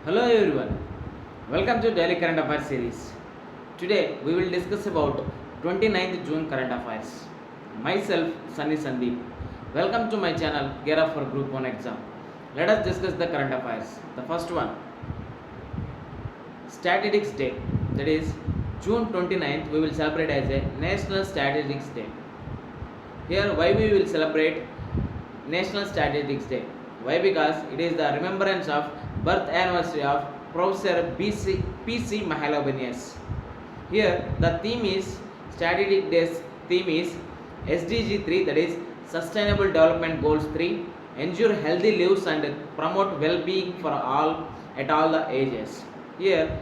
Hello everyone, welcome to Daily Current Affairs series. Today we will discuss about 29th June current affairs. Myself Sunny Sandeep. Welcome to my channel Gear Up for Group 1 exam. Let us discuss the current affairs. The first one, Statistics Day. That is June 29th we will celebrate as a National Statistics Day. Here why we will celebrate National Statistics Day? Why? Because it is the remembrance of birth anniversary of Professor P.C. Mahalanobis. Here the theme is Statistics Day's theme is SDG 3, that is Sustainable Development Goals 3, ensure healthy lives and promote well-being for all at all the ages. Here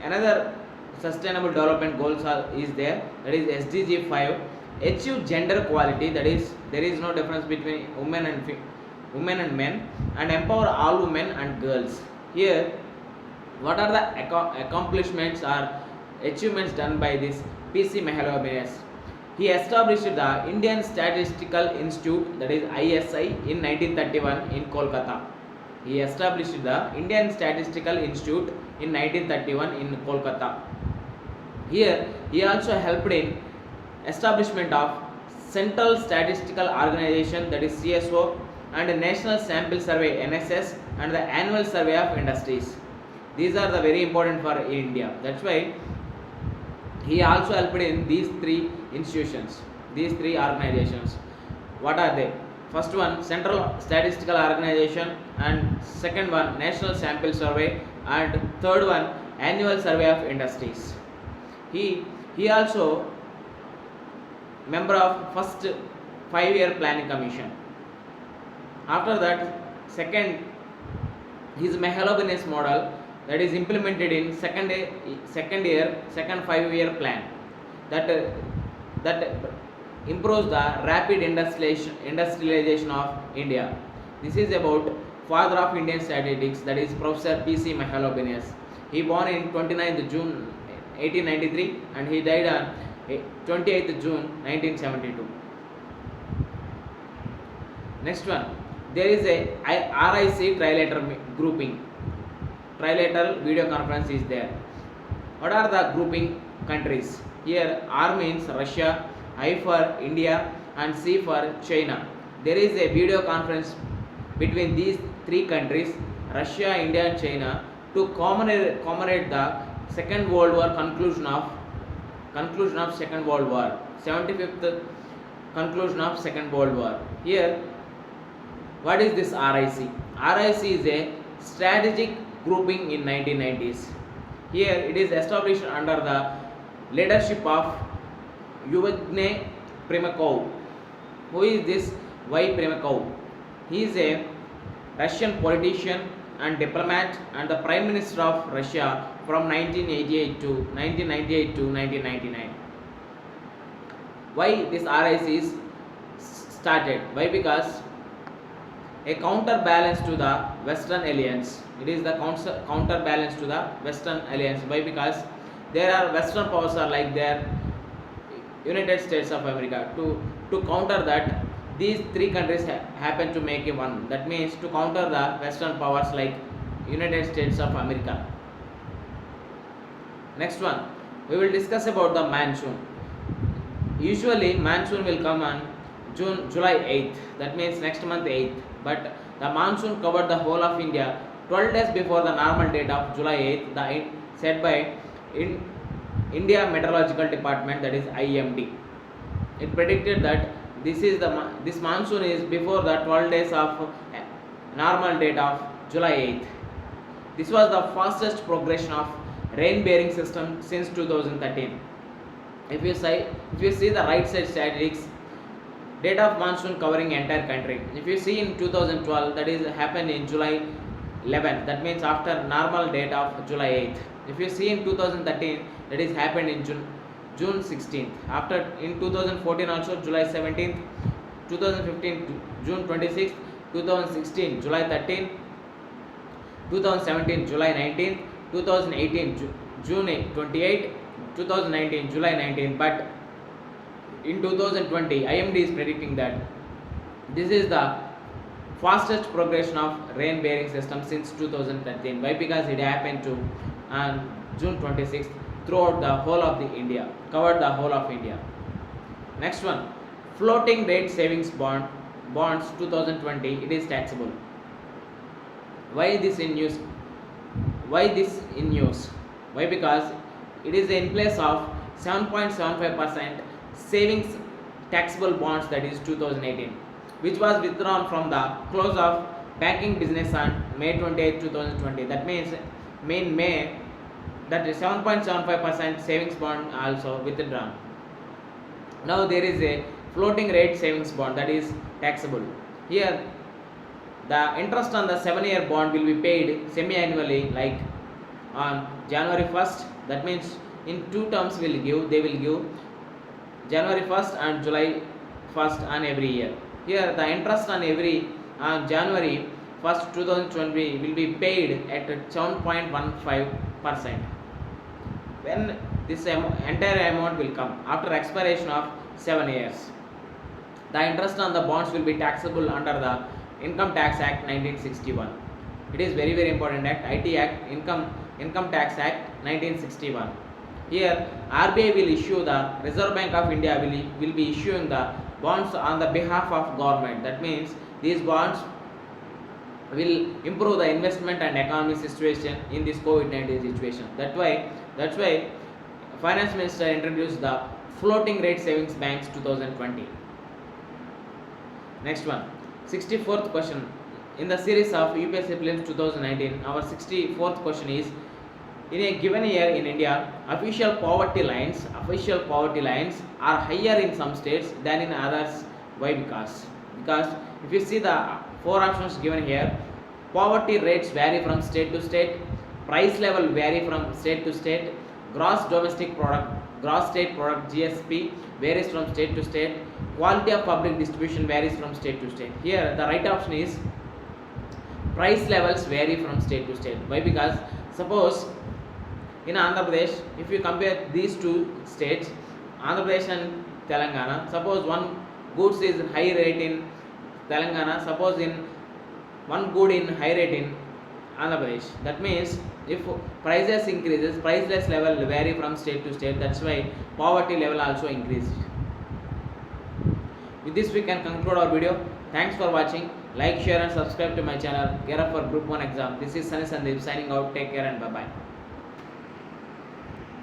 another sustainable development goals is there, that is SDG 5, achieve gender equality, that is there is no difference between women and men, and empower all women and girls. Here what are the accomplishments or achievements done by this PC Mahalanobis? He established the Indian Statistical Institute, that is ISI, in 1931 in Kolkata. He established the Indian Statistical Institute in 1931 in Kolkata. Here he also helped in establishment of Central Statistical Organization, that is CSO, and National Sample Survey NSS, and the Annual Survey of Industries. These are the very important for India. That's why he also helped in these three institutions, these three organizations. What are they? First one, Central Statistical Organization, and second one, National Sample Survey, and third one, Annual Survey of Industries. He also member of first 5-year planning commission. After that, second, his Mahalanobis model, that is implemented in second 5-year plan, that improves the rapid industrialization of India. This is about father of Indian statistics, that is Professor P.C. Mahalanobis. He born in 29th June 1893 and he died on 28th June 1972. Next one, there is a RIC trilateral grouping. Trilateral video conference is there. What are the grouping countries? Here R means Russia, I for India, and C for China. There is a video conference between these three countries, Russia, India and China, to commemorate the Second World War conclusion of Second World War, 75th conclusion of Second World War. Here what is this RIC? RIC is a strategic grouping in 1990s. Here it is established under the leadership of Yevgeny Primakov. Who is this Y. Primakov? He is a Russian politician and diplomat and the Prime Minister of Russia from 1988 to 1999. Why this RIC is started? Why? Because a counterbalance to the Western Alliance. It is the counterbalance to the Western Alliance. Why? Because there are Western powers are like their United States of America. To counter that, these three countries happen to make a one. That means to counter the Western powers like United States of America. Next one, we will discuss about the monsoon. Usually monsoon will come on July 8th. That means next month 8th. But the monsoon covered the whole of India 12 days before the normal date of July 8th, said by India Meteorological Department, that is IMD. It predicted that this monsoon is before the 12 days of normal date of July 8th. This was the fastest progression of rain bearing system since 2013. If you see the right side statistics, date of monsoon covering entire country. If you see in 2012, that is happened in July 11th. That means after normal date of July 8th. If you see in 2013, that is happened in June 16th. After in 2014 also July 17th, 2015 June 26th, 2016 July 13th, 2017 July 19th, 2018 June 28th, 2019 July 19th. But in 2020 IMD is predicting that this is the fastest progression of rain bearing system since 2013. Why? Because it happened to on June 26th throughout the whole of the India, covered the whole of India. Next one, floating rate savings bonds 2020, it is taxable. Why this in news? Why this in news? Why? Because it is in place of 7.75% savings taxable bonds, that is 2018, which was withdrawn from the close of banking business on May 28, 2020. That means in May, that is 7.75% savings bond also withdrawn. Now there is a floating rate savings bond that is taxable. Here the interest on the 7-year bond will be paid semi-annually, like on January 1st. That means in two terms they will give January 1st and July 1st on every year. Here the interest on January 1st 2020 will be paid at 7.15%. When this entire amount will come after expiration of 7 years. The interest on the bonds will be taxable under the Income Tax Act 1961. It is very very important act, IT Act, Income Tax Act 1961. Here RBI will issue, the Reserve Bank of India will be issuing the bonds on the behalf of government. That means these bonds will improve the investment and economic situation in this COVID-19 situation. That's why Finance Minister introduced the floating rate savings banks 2020. Next one, 64th question in the series of UPSC Prelims 2019. Our 64th question is, in a given year in India, official poverty lines are higher in some states than in others. Why? Because if you see the four options given here, poverty rates vary from state to state, price level vary from state to state, gross state product GSP varies from state to state, quality of public distribution varies from state to state. Here the right option is price levels vary from state to state. Why? Because suppose in Andhra Pradesh, if you compare these two states, Andhra Pradesh and Telangana, suppose one goods is high rate in Telangana, suppose in one good in high rate in Andhra Pradesh. That means if prices increases, priceless level vary from state to state. That's why poverty level also increases. With this we can conclude our video. Thanks for watching. Like, share and subscribe to my channel. Gear up for Group 1 exam. This is Sunny Sandeep signing out. Take care and bye bye.